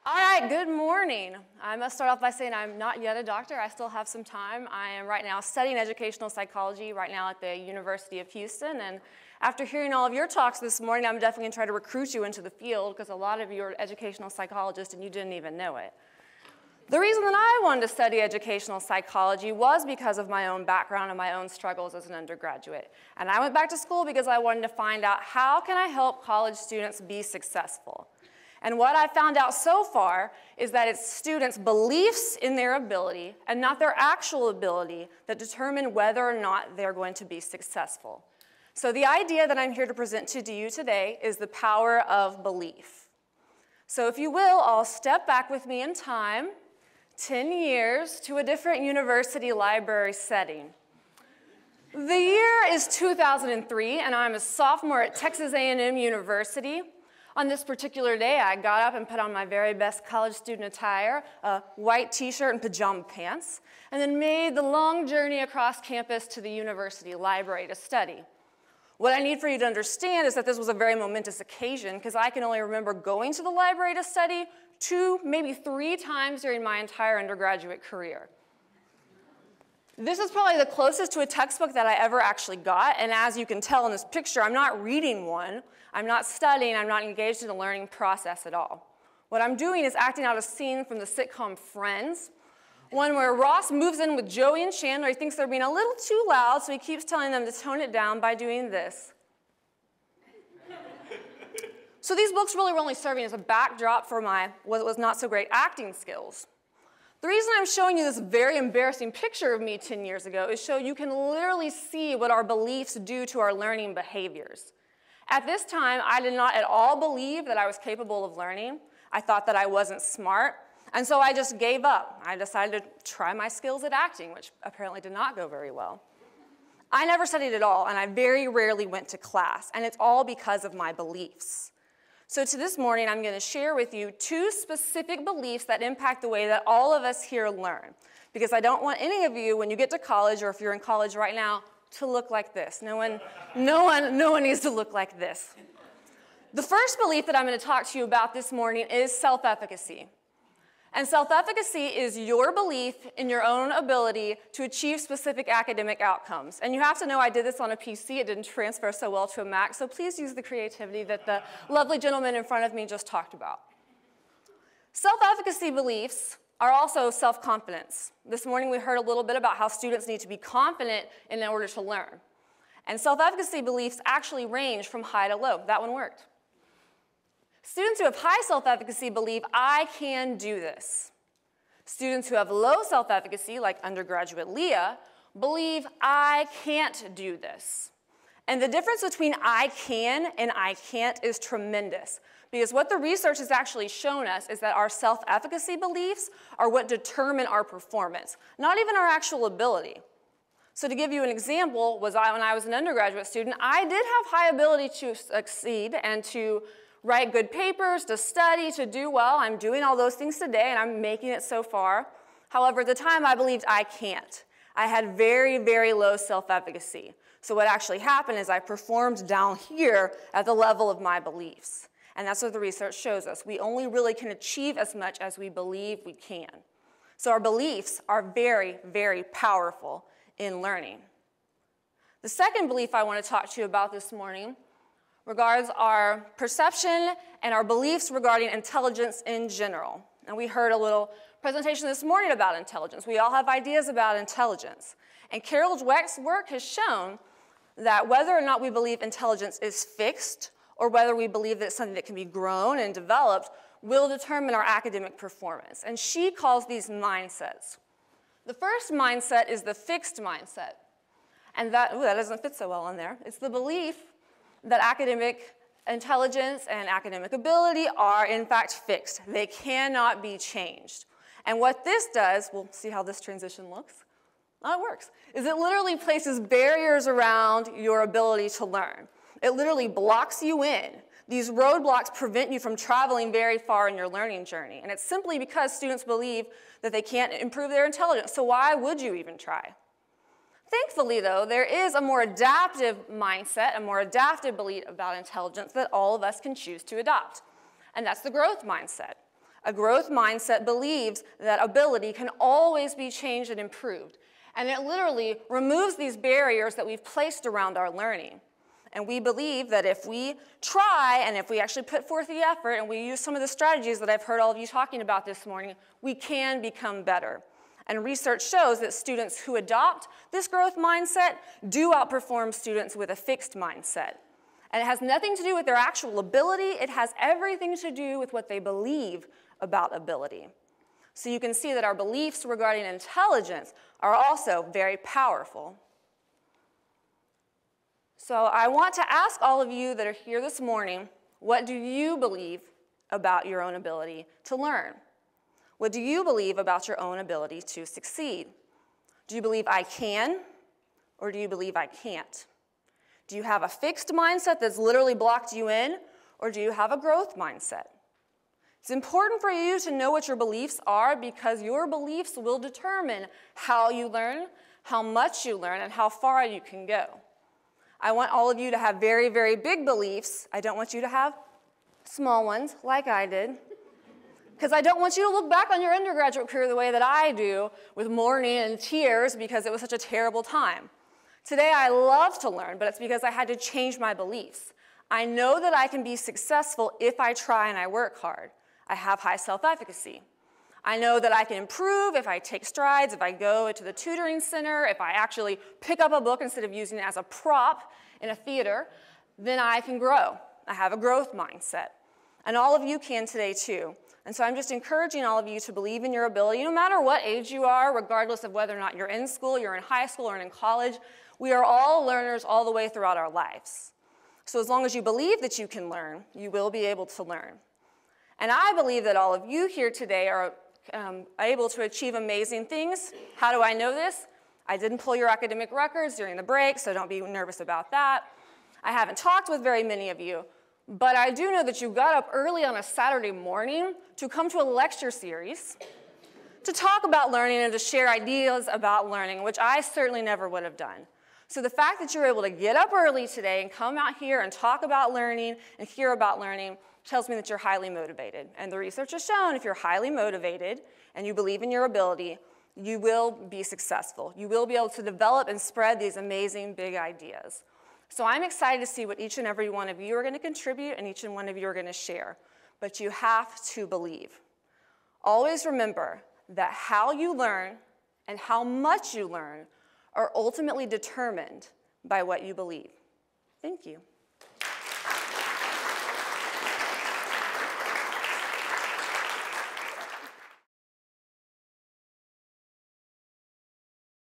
All right, good morning. I must start off by saying I'm not yet a doctor. I still have some time. I am right now studying educational psychology right now at the University of Houston. And after hearing all of your talks this morning, I'm definitely going to try to recruit you into the field because a lot of you are educational psychologists and you didn't even know it. The reason that I wanted to study educational psychology was because of my own background and my own struggles as an undergraduate. And I went back to school because I wanted to find out how can I help college students be successful. And what I found out so far is that it's students' beliefs in their ability and not their actual ability that determine whether or not they're going to be successful. So the idea that I'm here to present to you today is the power of belief. So if you will, all step back with me in time 10 years to a different university library setting. The year is 2003, and I'm a sophomore at Texas A&M University. On this particular day, I got up and put on my very best college student attire, a white t-shirt and pajama pants, and then made the long journey across campus to the university library to study. What I need for you to understand is that this was a very momentous occasion because I can only remember going to the library to study 2, maybe 3 times during my entire undergraduate career. This is probably the closest to a textbook that I ever actually got, and as you can tell in this picture, I'm not reading one, I'm not studying, I'm not engaged in the learning process at all. What I'm doing is acting out a scene from the sitcom Friends, one where Ross moves in with Joey and Chandler. He thinks they're being a little too loud, so he keeps telling them to tone it down by doing this. So these books really were only serving as a backdrop for my what was not so great acting skills. The reason I'm showing you this very embarrassing picture of me 10 years ago is so you can literally see what our beliefs do to our learning behaviors. At this time, I did not at all believe that I was capable of learning. I thought that I wasn't smart, and so I just gave up. I decided to try my skills at acting, which apparently did not go very well. I never studied at all, and I very rarely went to class, and it's all because of my beliefs. So this morning, I'm going to share with you 2 specific beliefs that impact the way that all of us here learn. Because I don't want any of you, when you get to college, or if you're in college right now, to look like this. No one needs to look like this. The first belief that I'm going to talk to you about this morning is self-efficacy. And self-efficacy is your belief in your own ability to achieve specific academic outcomes. And you have to know I did this on a PC. It didn't transfer so well to a Mac, so please use the creativity that the lovely gentleman in front of me just talked about. Self-efficacy beliefs are also self-confidence. This morning we heard a little bit about how students need to be confident in order to learn. And self-efficacy beliefs actually range from high to low. That one worked. Students who have high self-efficacy believe, I can do this. Students who have low self-efficacy, like undergraduate Leah, believe, I can't do this. And the difference between I can and I can't is tremendous. Because what the research has actually shown us is that our self-efficacy beliefs are what determine our performance, not even our actual ability. So to give you an example, when I was an undergraduate student, I did have high ability to succeed and to write good papers, to study, to do well. I'm doing all those things today, and I'm making it so far. However, at the time, I believed I can't. I had very, very low self-efficacy. So what actually happened is I performed down here at the level of my beliefs. And that's what the research shows us. We only really can achieve as much as we believe we can. So our beliefs are very, very powerful in learning. The second belief I want to talk to you about this morning regards our perception and our beliefs regarding intelligence in general. And we heard a little presentation this morning about intelligence. We all have ideas about intelligence. And Carol Dweck's work has shown that whether or not we believe intelligence is fixed or whether we believe that it's something that can be grown and developed will determine our academic performance. And she calls these mindsets. The first mindset is the fixed mindset. And that doesn't fit so well on there. It's the belief that academic intelligence and academic ability are in fact fixed. They cannot be changed. And what this does, we'll see how this transition looks. Oh, it works. Is it literally places barriers around your ability to learn. It literally blocks you in. These roadblocks prevent you from traveling very far in your learning journey. And it's simply because students believe that they can't improve their intelligence. So why would you even try? Thankfully, though, there is a more adaptive mindset, a more adaptive belief about intelligence that all of us can choose to adopt. And that's the growth mindset. A growth mindset believes that ability can always be changed and improved. And it literally removes these barriers that we've placed around our learning. And we believe that if we try and if we actually put forth the effort and we use some of the strategies that I've heard all of you talking about this morning, we can become better. And research shows that students who adopt this growth mindset do outperform students with a fixed mindset. And it has nothing to do with their actual ability. It has everything to do with what they believe about ability. So you can see that our beliefs regarding intelligence are also very powerful. So I want to ask all of you that are here this morning, what do you believe about your own ability to learn? What do you believe about your own ability to succeed? Do you believe I can, or do you believe I can't? Do you have a fixed mindset that's literally blocked you in, or do you have a growth mindset? It's important for you to know what your beliefs are because your beliefs will determine how you learn, how much you learn, and how far you can go. I want all of you to have very, very big beliefs. I don't want you to have small ones like I did. Because I don't want you to look back on your undergraduate career the way that I do, with mourning and tears because it was such a terrible time. Today I love to learn, but it's because I had to change my beliefs. I know that I can be successful if I try and I work hard. I have high self-efficacy. I know that I can improve if I take strides, if I go to the tutoring center, if I actually pick up a book instead of using it as a prop in a theater, then I can grow. I have a growth mindset. And all of you can today too. And so I'm just encouraging all of you to believe in your ability, no matter what age you are, regardless of whether or not you're in school, you're in high school, or in college. We are all learners all the way throughout our lives. So as long as you believe that you can learn, you will be able to learn. And I believe that all of you here today are able to achieve amazing things. How do I know this? I didn't pull your academic records during the break, so don't be nervous about that. I haven't talked with very many of you, but I do know that you got up early on a Saturday morning to come to a lecture series to talk about learning and to share ideas about learning, which I certainly never would have done. So the fact that you're able to get up early today and come out here and talk about learning and hear about learning tells me that you're highly motivated. And the research has shown if you're highly motivated and you believe in your ability, you will be successful. You will be able to develop and spread these amazing big ideas. So I'm excited to see what each and every one of you are going to contribute and each and one of you are going to share. But you have to believe. Always remember that how you learn and how much you learn are ultimately determined by what you believe. Thank you.